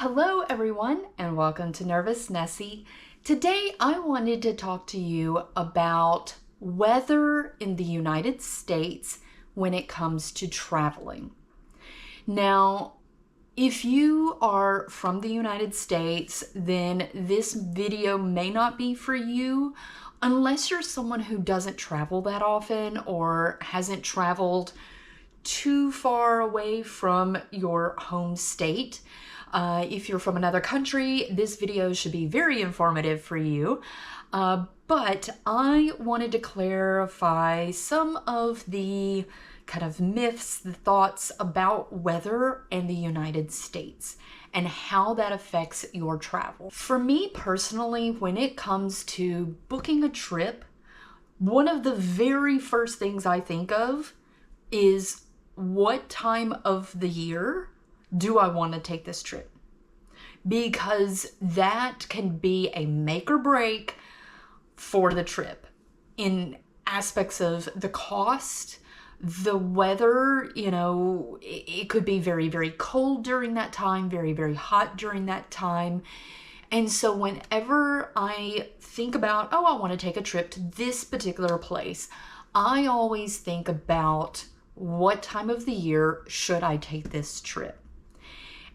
Hello everyone and welcome to Nervous Nessie. Today I wanted to talk to you about weather in the United States when it comes to traveling. Now, if you are from the United States, then this video may not be for you unless you're someone who doesn't travel that often or hasn't traveled too far away from your home state. If you're from another country, this video should be very informative for you. But I wanted to clarify some of the kind of myths, the thoughts about weather in the United States and how that affects your travel. For me personally, when it comes to booking a trip, one of the very first things I think of is what time of the year do I want to take this trip? Because that can be a make or break for the trip in aspects of the cost, the weather. It could be very, very cold during that time, very, very hot during that time. And so whenever I think about, I want to take a trip to this particular place, I always think about what time of the year should I take this trip?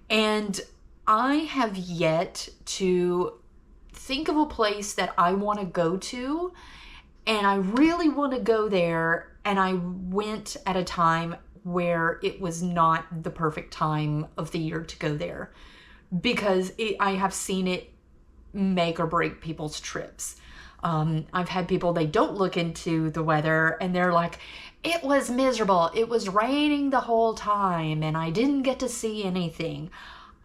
And I have yet to think of a place that I want to go to, and I really want to go there, and I went at a time where it was not the perfect time of the year to go there, because I have seen it make or break people's trips. I've had people, they don't look into the weather and they're like, it was miserable, it was raining the whole time and I didn't get to see anything.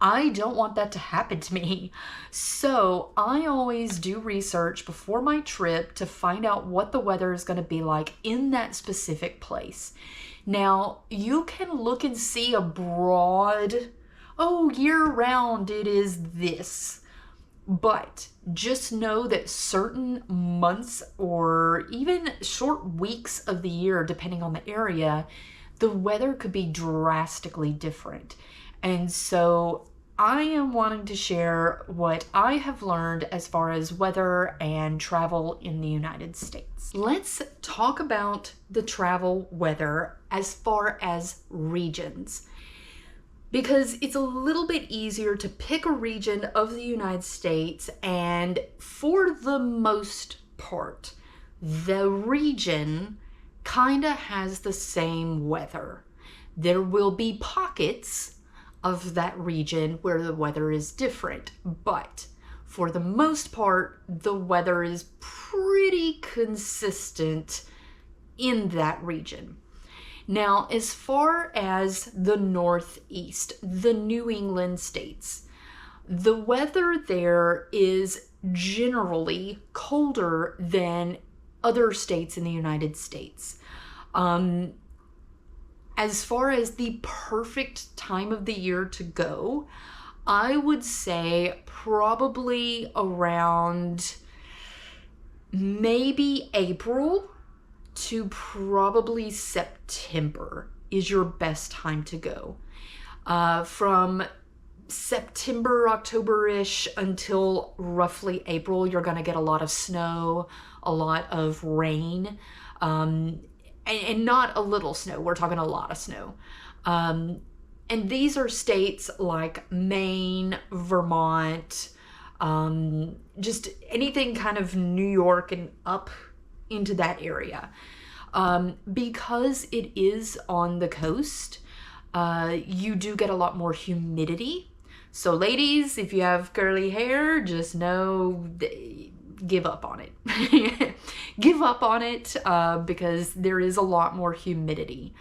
I don't want that to happen to me. So I always do research before my trip to find out what the weather is going to be like in that specific place. Now, you can look and see a broad, year round it is this. But just know that certain months or even short weeks of the year, depending on the area, the weather could be drastically different. And so I am wanting to share what I have learned as far as weather and travel in the United States. Let's talk about the travel weather as far as regions, because it's a little bit easier to pick a region of the United States, and for the most part, the region kind of has the same weather. There will be pockets of that region where the weather is different, but for the most part, the weather is pretty consistent in that region. Now, as far as the Northeast, the New England states, the weather there is generally colder than other states in the United States. As far as the perfect time of the year to go, I would say probably around maybe April to probably September is your best time to go. From September, October-ish until roughly April, you're going to get a lot of snow, a lot of rain, and not a little snow. We're talking a lot of snow. And these are states like Maine, Vermont, just anything kind of New York and up into that area. Because it is on the coast, you do get a lot more humidity. So ladies, if you have curly hair, just know, give up on it. Give up on it because there is a lot more humidity.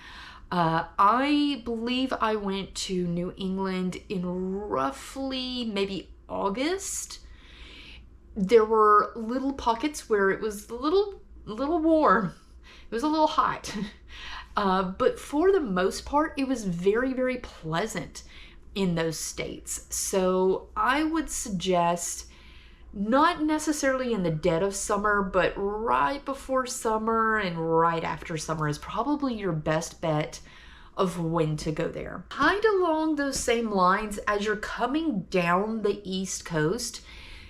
I believe I went to New England in roughly maybe August. There were little pockets where it was a little warm. It was a little hot. But for the most part, it was very, very pleasant in those states. So I would suggest not necessarily in the dead of summer, but right before summer and right after summer is probably your best bet of when to go there. Kind of along those same lines, as you're coming down the East Coast,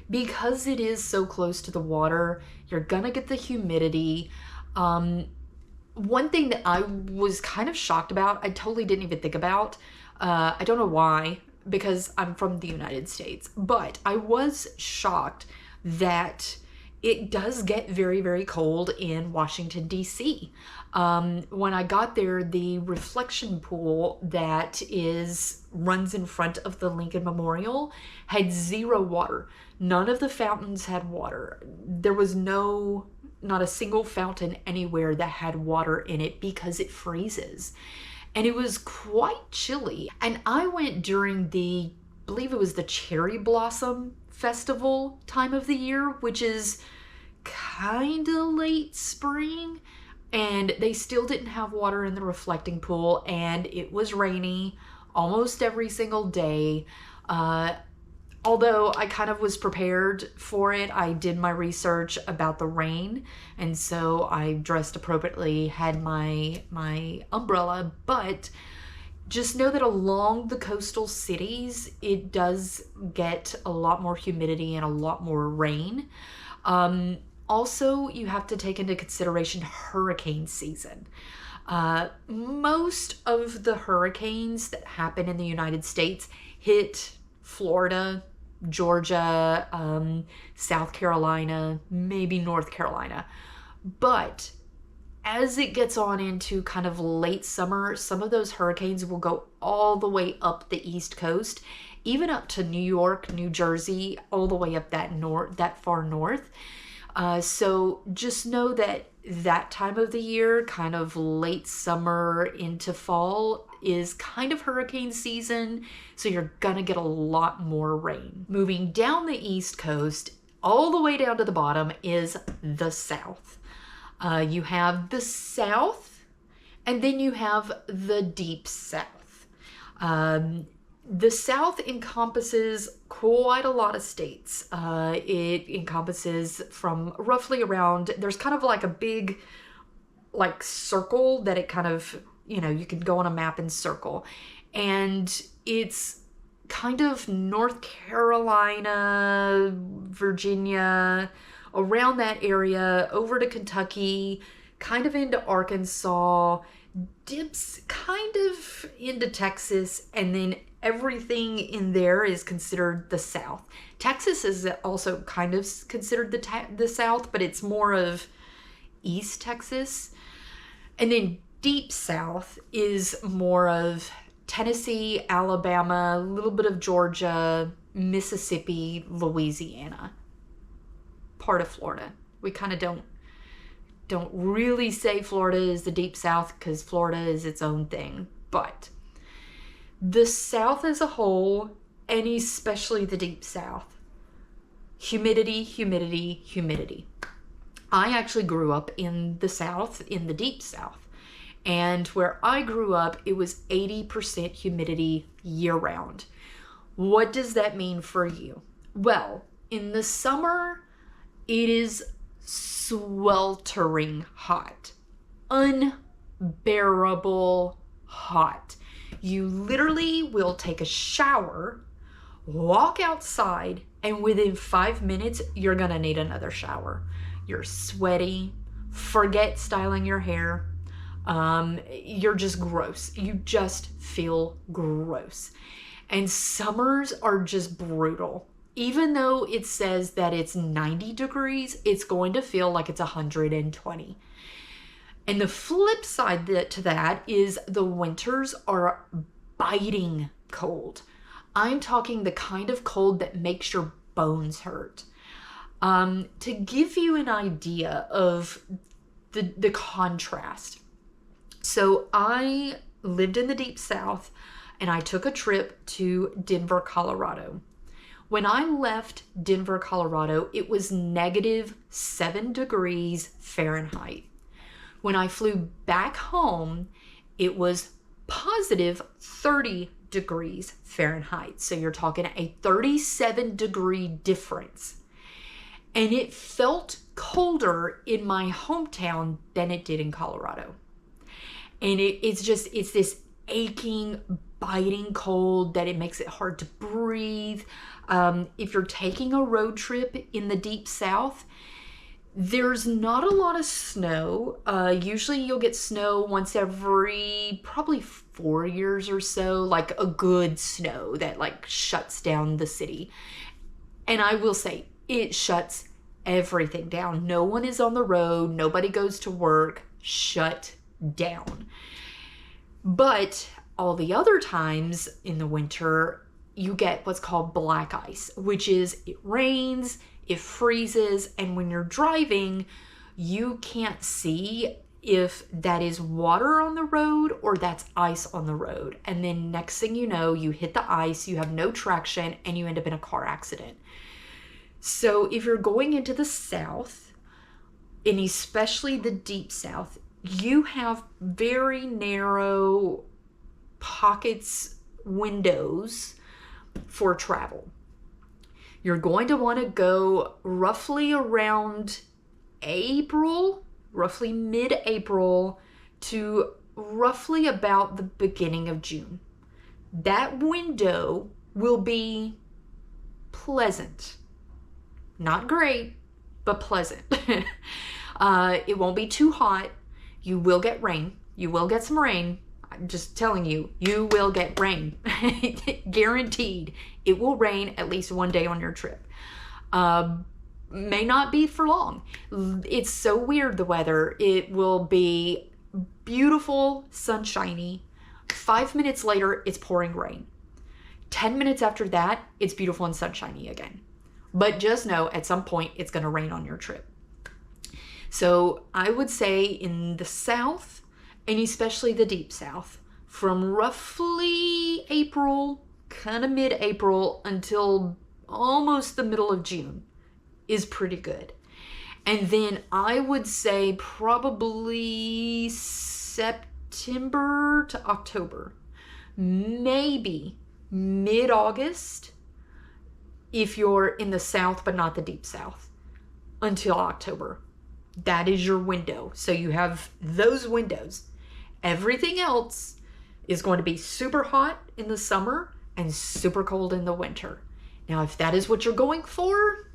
because it is so close to the water, you're gonna get the humidity. One thing that I was kind of shocked about, I totally didn't even think about, I don't know why, because I'm from the United States, but I was shocked that it does get very, very cold in Washington, D.C. When I got there, the reflection pool that runs in front of the Lincoln Memorial had zero water. None of the fountains had water. There was not a single fountain anywhere that had water in it because it freezes. And it was quite chilly. And I went during I believe it was the Cherry Blossom Festival time of the year, which is kind of late spring, and they still didn't have water in the reflecting pool, and it was rainy almost every single day. Although I kind of was prepared for it, I did my research about the rain, and so I dressed appropriately, had my umbrella, but just know that along the coastal cities, it does get a lot more humidity and a lot more rain. Also, you have to take into consideration hurricane season. Most of the hurricanes that happen in the United States hit Florida, Georgia, South Carolina, maybe North Carolina. But as it gets on into kind of late summer, some of those hurricanes will go all the way up the East Coast, even up to New York, New Jersey, all the way up that far north. So just know that time of the year, kind of late summer into fall, is kind of hurricane season, so you're gonna get a lot more rain. Moving down the East Coast, all the way down to the bottom is the South. You have the South, and then you have the Deep South. The South encompasses quite a lot of states. It encompasses from roughly around, there's kind of like a big circle that it kind of, you can go on a map and circle. And it's kind of North Carolina, Virginia, around that area, over to Kentucky, kind of into Arkansas, dips kind of into Texas, and then everything in there is considered the South. Texas is also kind of considered the South, but it's more of East Texas. And then Deep South is more of Tennessee, Alabama, a little bit of Georgia, Mississippi, Louisiana, part of Florida. We kind of don't really say Florida is the Deep South because Florida is its own thing, but the South as a whole, and especially the Deep South, humidity, humidity, humidity. I actually grew up in the South, in the Deep South, and where I grew up, it was 80% humidity year-round. What does that mean for you? Well, in the summer, it is sweltering hot, unbearable hot. You literally will take a shower, walk outside, and within 5 minutes, you're gonna need another shower. You're sweaty, forget styling your hair. You're just gross. You just feel gross. And summers are just brutal. Even though it says that it's 90 degrees, it's going to feel like it's 120. And the flip side to that is the winters are biting cold. I'm talking the kind of cold that makes your bones hurt. To give you an idea of the contrast. So I lived in the Deep South, and I took a trip to Denver, Colorado. When I left Denver, Colorado, it was -7 degrees Fahrenheit. When I flew back home, it was +30 degrees Fahrenheit. So you're talking a 37-degree difference. And it felt colder in my hometown than it did in Colorado. And it's this aching, biting cold that it makes it hard to breathe. If you're taking a road trip in the deep south, there's not a lot of snow. Usually you'll get snow once every probably 4 years or so, like a good snow that like shuts down the city. And I will say, it shuts everything down. No one is on the road. Nobody goes to work. Shut down. But all the other times in the winter, you get what's called black ice, which is it rains, it freezes, and when you're driving, you can't see if that is water on the road or that's ice on the road. And then next thing you know, you hit the ice, you have no traction, and you end up in a car accident. So if you're going into the south, and especially the deep south, you have very narrow pockets, windows for travel. You're going to want to go roughly around April, roughly mid-April to roughly about the beginning of June. That window will be pleasant. Not great, but pleasant. It won't be too hot. You will get rain. You will get some rain. I'm just telling you, you will get rain. Guaranteed. It will rain at least one day on your trip. May not be for long. It's so weird, the weather. It will be beautiful, sunshiny. 5 minutes later, it's pouring rain. 10 minutes after that, it's beautiful and sunshiny again. But just know at some point it's going to rain on your trip. So I would say in the south, and especially the deep south, from roughly April, kind of mid-April until almost the middle of June is pretty good. And then I would say probably September to October, maybe mid-August if you're in the south but not the deep south, until October. That is your window. So you have those windows. Everything else is going to be super hot in the summer and super cold in the winter. Now, if that is what you're going for,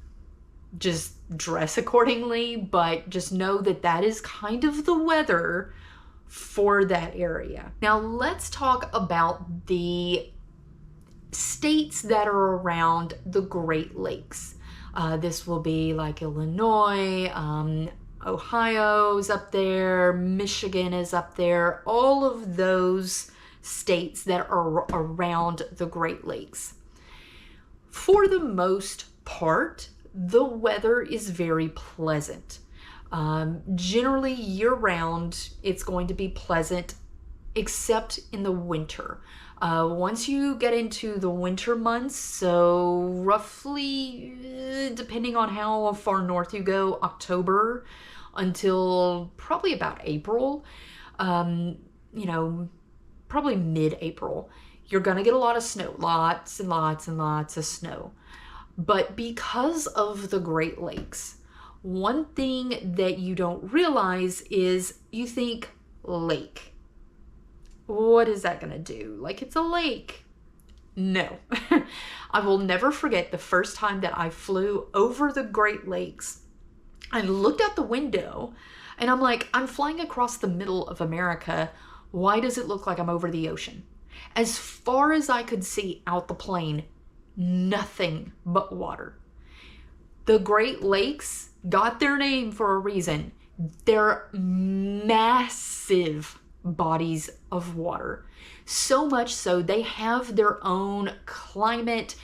just dress accordingly, but just know that that is kind of the weather for that area. Now, let's talk about the states that are around the Great Lakes. This will be like Illinois, Ohio's up there, Michigan is up there, all of those states that are around the Great Lakes. For the most part, the weather is very pleasant. Generally year-round, it's going to be pleasant, except in the winter. Once you get into the winter months, so roughly, depending on how far north you go, October until probably about April, probably mid-April, you're going to get a lot of snow, lots and lots and lots of snow. But because of the Great Lakes, one thing that you don't realize is you think lake. What is that going to do? Like, it's a lake. No. I will never forget the first time that I flew over the Great Lakes. I looked out the window and I'm like, I'm flying across the middle of America. Why does it look like I'm over the ocean? As far as I could see out the plane, nothing but water. The Great Lakes got their name for a reason. They're massive bodies of water. So much so they have their own climate.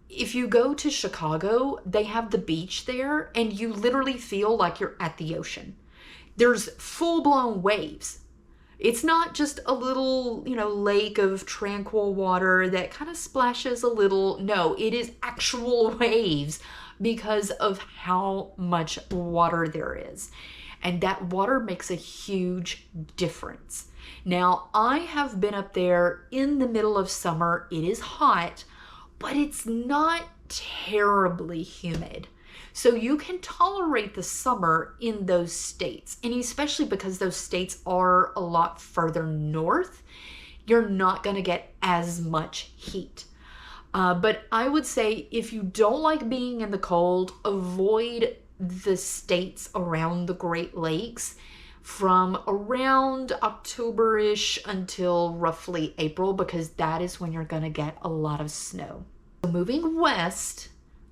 If you go to Chicago, they have the beach there and you literally feel like you're at the ocean. There's full-blown waves. It's not just a little, lake of tranquil water that kind of splashes a little. No, it is actual waves because of how much water there is. And that water makes a huge difference. Now, I have been up there in the middle of summer. It is hot, but it's not terribly humid. So you can tolerate the summer in those states. And especially because those states are a lot further north, you're not going to get as much heat. But I would say if you don't like being in the cold, avoid the states around the Great Lakes from around October-ish until roughly April, because that is when you're going to get a lot of snow. So moving west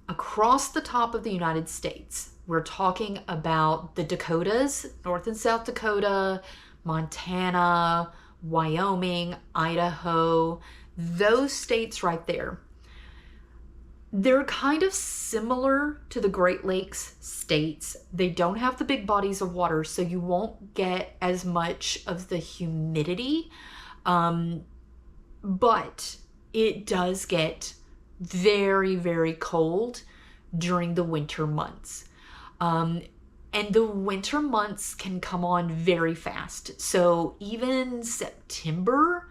across the top of the United States, we're talking about the Dakotas, North and South Dakota, Montana, Wyoming, Idaho, those states right there. They're kind of similar to the Great Lakes states. They don't have the big bodies of water, so you won't get as much of the humidity. But it does get very, very cold during the winter months. And the winter months can come on very fast. So even September,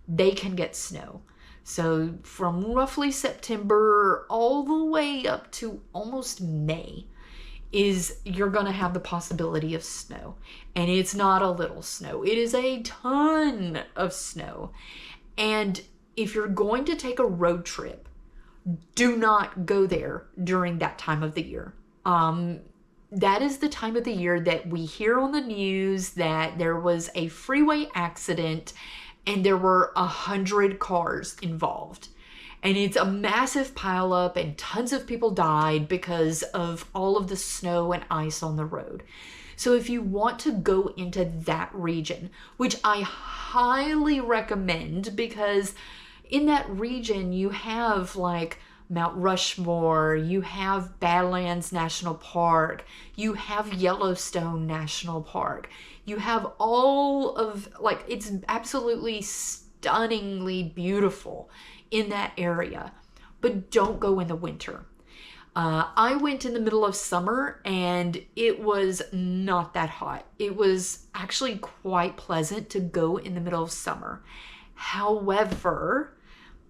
they can get snow. So from roughly September all the way up to almost May is you're going to have the possibility of snow. And it's not a little snow. It is a ton of snow. And if you're going to take a road trip, do not go there during that time of the year. That is the time of the year that we hear on the news that there was a freeway accident and there were 100 cars involved. And it's a massive pileup and tons of people died because of all of the snow and ice on the road. So if you want to go into that region, which I highly recommend, because in that region you have like Mount Rushmore, you have Badlands National Park, you have Yellowstone National Park, you have all of, like, it's absolutely stunningly beautiful in that area, but don't go in the winter. I went in the middle of summer and it was not that hot. It was actually quite pleasant to go in the middle of summer. However,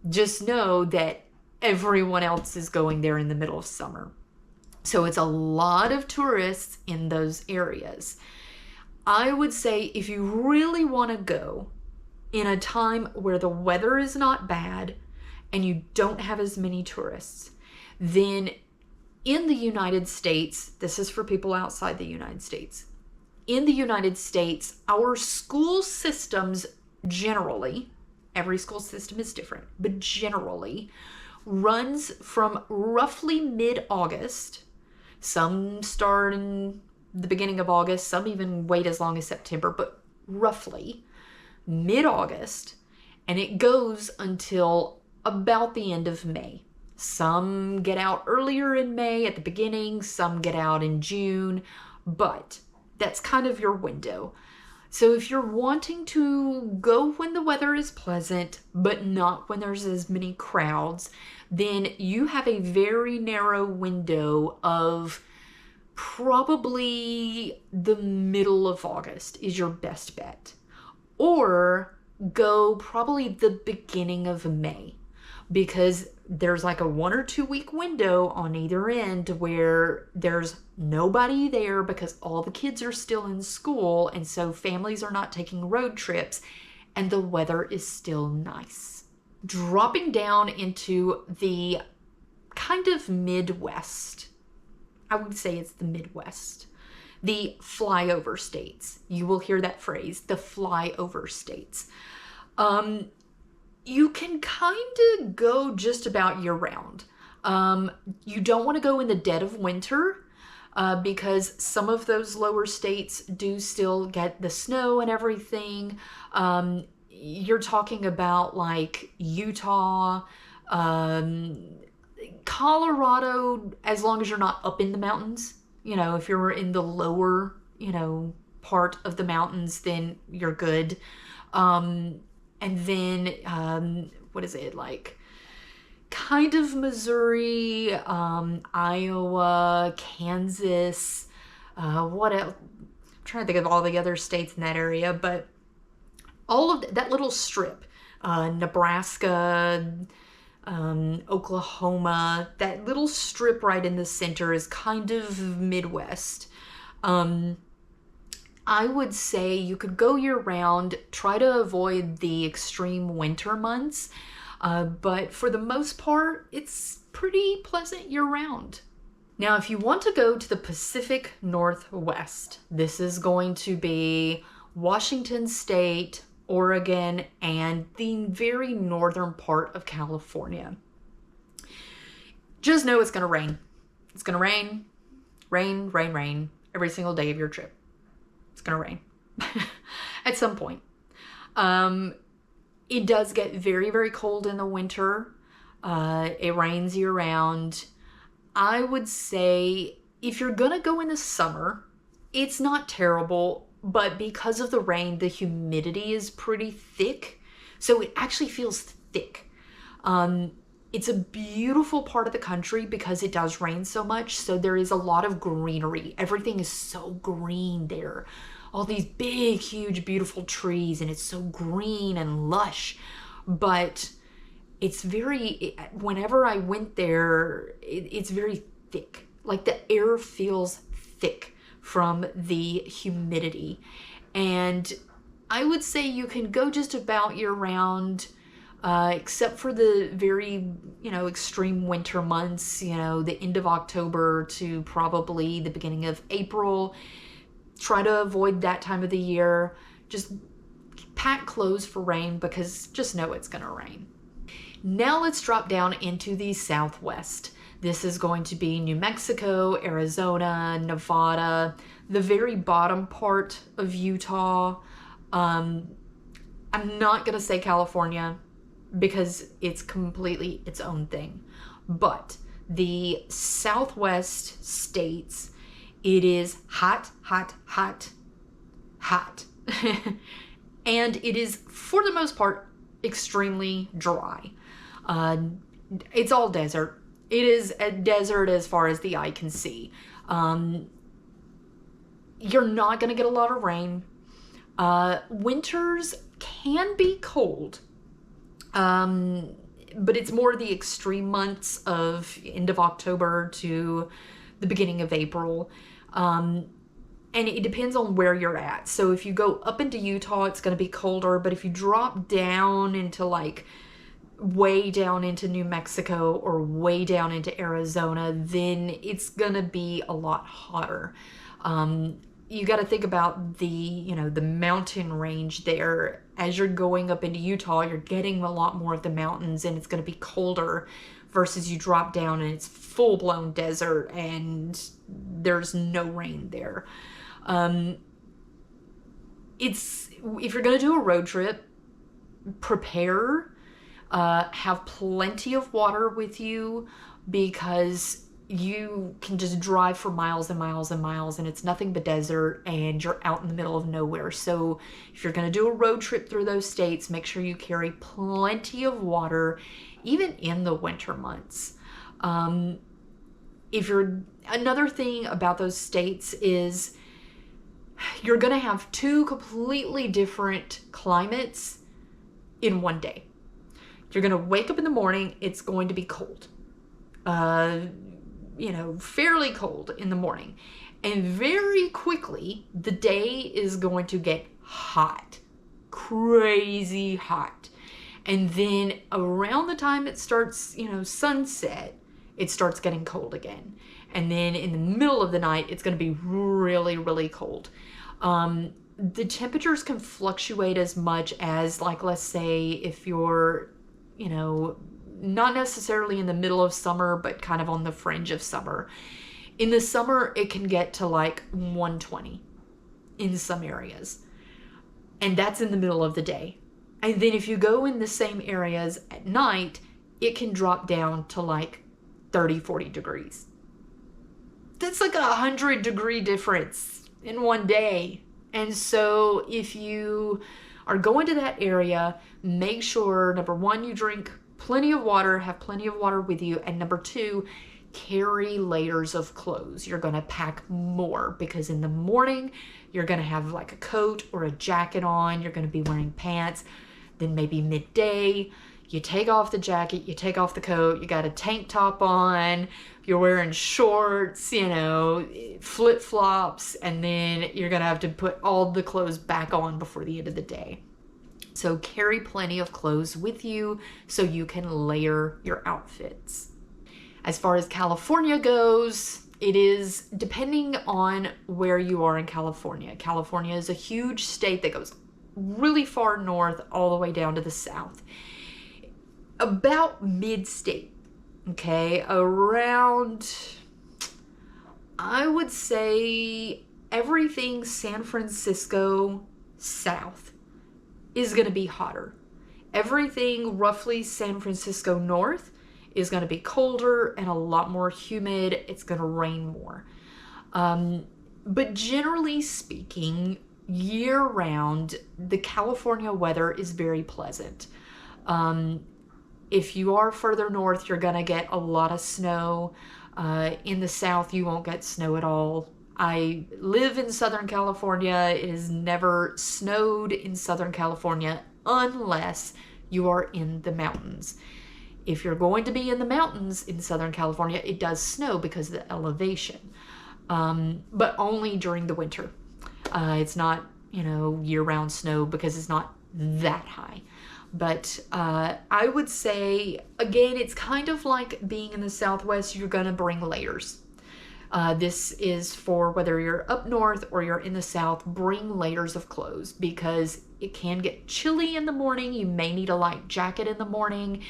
just know that everyone else is going there in the middle of summer. So it's a lot of tourists in those areas. I would say if you really want to go in a time where the weather is not bad and you don't have as many tourists, then in the United States, this is for people outside the United States. In the United States, our school systems generally, every school system is different, but generally runs from roughly mid-August. Some start in the beginning of August, some even wait as long as September, but roughly mid-August, and it goes until about the end of May. Some get out earlier in May at the beginning, some get out in June, but that's kind of your window. So if you're wanting to go when the weather is pleasant, but not when there's as many crowds, then you have a very narrow window of probably the middle of August is your best bet. Or go probably the beginning of May, because there's like a 1 or 2 week window on either end where there's nobody there because all the kids are still in school, and so families are not taking road trips and the weather is still nice. Dropping down into the kind of Midwest, I would say it's the Midwest, the flyover states. You will hear that phrase, the flyover states. You can kind of go just about year round. You don't want to go in the dead of winter because some of those lower states do still get the snow and everything. You're talking about like Utah, Colorado, as long as you're not up in the mountains. You know, if you're in the lower, part of the mountains, then you're good. And then, what is it, like, kind of Missouri, Iowa, Kansas, what else? I'm trying to think of all the other states in that area, but all of that little strip, Nebraska, Oklahoma, that little strip right in the center is kind of Midwest. I would say you could go year round, try to avoid the extreme winter months, but for the most part, it's pretty pleasant year round. Now, if you want to go to the Pacific Northwest, this is going to be Washington State, Oregon, and the very northern part of California. Just know it's going to rain. It's going to rain, rain, rain, rain every single day of your trip. It's going to rain at some point. It does get very, very cold in the winter. It rains year round. I would say if you're going to go in the summer, it's not terrible, but because of the rain, the humidity is pretty thick. So it actually feels thick. It's a beautiful part of the country because it does rain so much. So there is a lot of greenery. Everything is so green there. All these big, huge, beautiful trees, and it's so green and lush. But it's whenever I went there, it's very thick. Like the air feels thick from the humidity. And I would say you can go just about year round, except for the very, extreme winter months, the end of October to probably the beginning of April. Try to avoid that time of the year. Just pack clothes for rain because just know it's going to rain. Now let's drop down into the Southwest. This is going to be New Mexico, Arizona, Nevada, the very bottom part of Utah. I'm not going to say California because it's completely its own thing. But the Southwest states, it is hot, hot, hot, hot. And it is, for the most part, extremely dry. It's all desert. It is a desert as far as the eye can see. You're not going to get a lot of rain. Winters can be cold. But it's more the extreme months of end of October to the beginning of April. And it depends on where you're at. So if you go up into Utah, it's going to be colder. But if you drop down into way down into New Mexico or way down into Arizona, then it's going to be a lot hotter. You got to think about the mountain range there. As you're going up into Utah, you're getting a lot more of the mountains and it's going to be colder versus you drop down and it's full-blown desert and there's no rain there. If you're going to do a road trip, prepare, have plenty of water with you because you can just drive for miles and miles and miles and it's nothing but desert and you're out in the middle of nowhere. So if you're going to do a road trip through those states, make sure you carry plenty of water, even in the winter months. Another thing about those states is you're going to have two completely different climates in one day. You're going to wake up in the morning, it's going to be cold. Fairly cold in the morning. And very quickly, the day is going to get hot. Crazy hot. And then around the time it starts, sunset, it starts getting cold again. And then in the middle of the night, it's going to be really, really cold. The temperatures can fluctuate as much as, let's say if you're, not necessarily in the middle of summer, but kind of on the fringe of summer. In the summer, it can get to 120 in some areas. And that's in the middle of the day. And then if you go in the same areas at night, it can drop down to 30, 40 degrees. That's 100-degree difference in one day. And so if you are going to that area, make sure, number one, you drink plenty of water, have plenty of water with you, and number two, carry layers of clothes. You're going to pack more because in the morning, you're going to have a coat or a jacket on, you're going to be wearing pants, then maybe midday, You take off the jacket, you take off the coat, you got a tank top on, you're wearing shorts, flip-flops, and then you're gonna have to put all the clothes back on before the end of the day. So carry plenty of clothes with you so you can layer your outfits. As far as California goes, it is depending on where you are in California. California is a huge state that goes really far north all the way down to the south. About mid-state, okay, around, I would say everything San Francisco south is going to be hotter. Everything roughly San Francisco north is going to be colder and a lot more humid. It's going to rain more. But generally speaking, year-round, the California weather is very pleasant. If you are further north, you're going to get a lot of snow. In the south, you won't get snow at all. I live in Southern California. It has never snowed in Southern California unless you are in the mountains. If you're going to be in the mountains in Southern California, it does snow because of the elevation, but only during the winter. It's not, year-round snow because it's not that high. But I would say, again, it's kind of like being in the Southwest. You're going to bring layers. This is for whether you're up north or you're in the south, bring layers of clothes because it can get chilly in the morning. You may need a light jacket in the morning.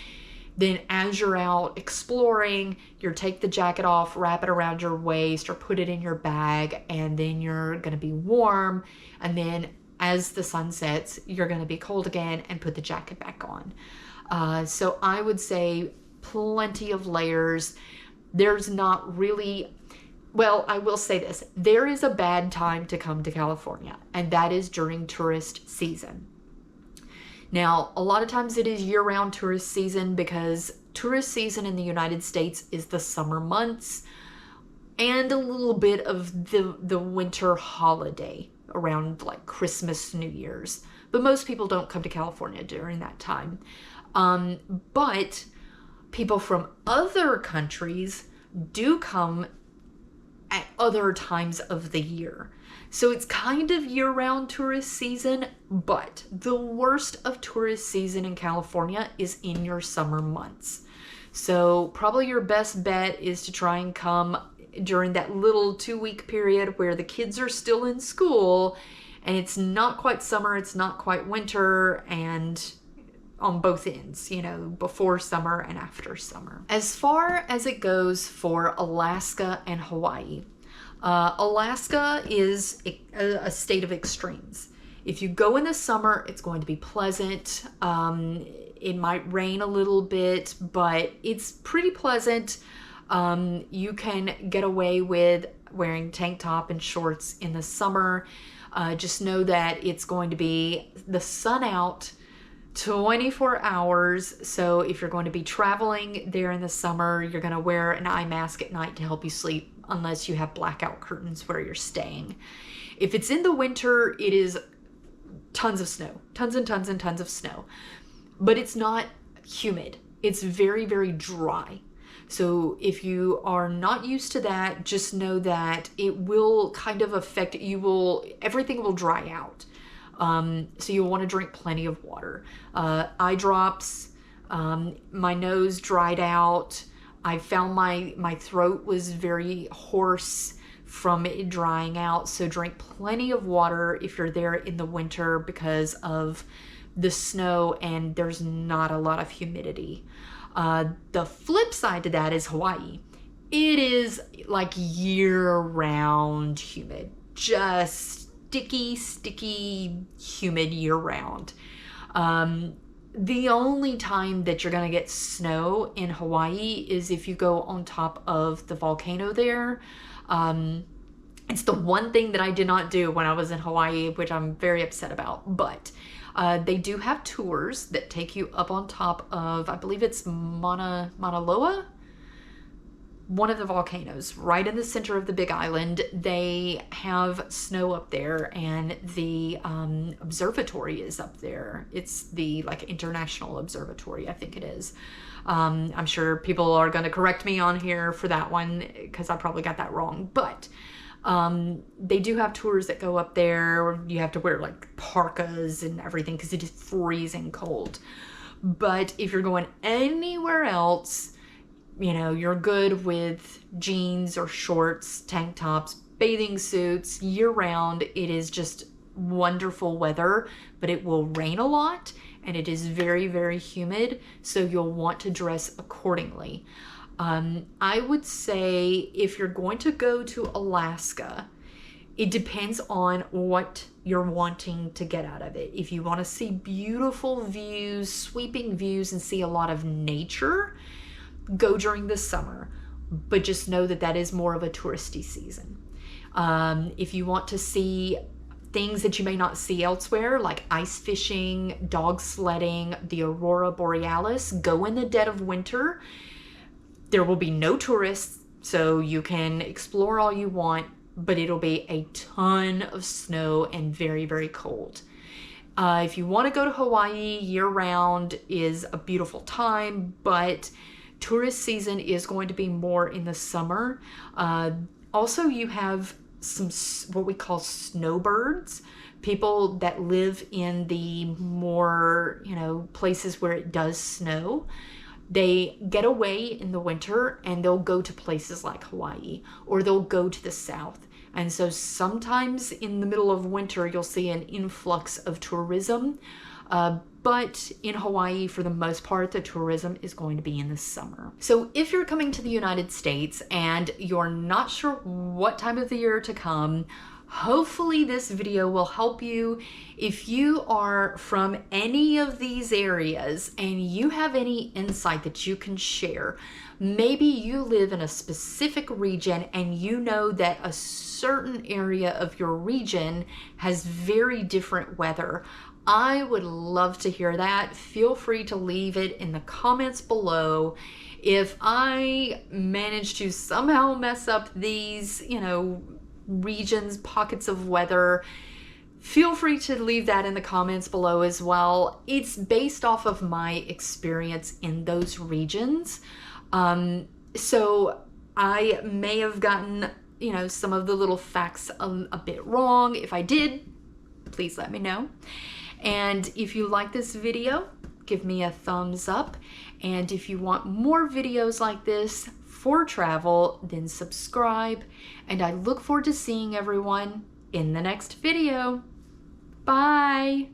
Then as you're out exploring, you take the jacket off, wrap it around your waist or put it in your bag, and then you're going to be warm. And then as the sun sets, you're going to be cold again and put the jacket back on. So I would say plenty of layers. There's not really... Well, I will say this. There is a bad time to come to California, and that is during tourist season. Now, a lot of times it is year-round tourist season because tourist season in the United States is the summer months and a little bit of the winter holiday around like Christmas, New Year's. But most people don't come to California during that time. But people from other countries do come at other times of the year. So it's kind of year-round tourist season, but the worst of tourist season in California is in your summer months. So probably your best bet is to try and come during that little 2-week period where the kids are still in school and it's not quite summer, it's not quite winter, and on both ends, before summer and after summer. As far as it goes for Alaska and Hawaii, Alaska is a state of extremes. If you go in the summer, it's going to be pleasant. It might rain a little bit, but it's pretty pleasant. You can get away with wearing tank top and shorts in the summer. Just know that it's going to be the sun out 24 hours. So if you're going to be traveling there in the summer, you're going to wear an eye mask at night to help you sleep unless you have blackout curtains where you're staying. If it's in the winter, it is tons of snow, tons and tons and tons of snow, but it's not humid. It's very, very dry. So if you are not used to that, just know that it will kind of affect you. Everything will dry out. So you'll want to drink plenty of water. Eye drops, my nose dried out. I found my throat was very hoarse from it drying out. So drink plenty of water if you're there in the winter because of the snow and there's not a lot of humidity. The flip side to that is Hawaii. It is like year-round humid, just sticky, humid year-round. The only time that you're going to get snow in Hawaii is if you go on top of the volcano there. It's the one thing that I did not do when I was in Hawaii, which I'm very upset about. But they do have tours that take you up on top of, I believe it's Mauna Loa. one of the volcanoes right in the center of the Big Island. They have snow up there, and the observatory is up there. It's the like International Observatory, I think it is. I'm sure people are going to correct me on here for that one because I probably got that wrong, but they do have tours that go up there. You have to wear like parkas and everything because it is freezing cold. But if you're going anywhere else, you know, you're good with jeans or shorts, tank tops, bathing suits year round. It is just wonderful weather, but it will rain a lot and it is very, very humid. So you'll want to dress accordingly. I would say if you're going to go to Alaska, it depends on what you're wanting to get out of it. If you want to see beautiful views, sweeping views, and see a lot of nature, go during the summer. But just know that that is more of a touristy season. If you want to see things that you may not see elsewhere, like ice fishing, dog sledding, the aurora borealis, go in the dead of winter. There will be no tourists, so you can explore all you want, but it'll be a ton of snow and very, very cold. If you want to go to Hawaii, year-round is a beautiful time, but tourist season is going to be more in the summer. Also, you have some what we call snowbirds, people that live in the more, you know, places where it does snow. They get away in the winter and they'll go to places like Hawaii, or they'll go to the south. And so sometimes in the middle of winter, you'll see an influx of tourism. But in Hawaii, for the most part, the tourism is going to be in the summer. So if you're coming to the United States and you're not sure what time of the year to come, hopefully this video will help you. If you are from any of these areas and you have any insight that you can share, maybe you live in a specific region and you know that a certain area of your region has very different weather. I would love to hear that. Feel free to leave it in the comments below. If I manage to somehow mess up these, you know, regions, pockets of weather, feel free to leave that in the comments below as well. It's based off of my experience in those regions. So I may have gotten, you know, some of the little facts a bit wrong. If I did, please let me know. And if you like this video, give me a thumbs up. And if you want more videos like this for travel, then subscribe. And I look forward to seeing everyone in the next video. Bye.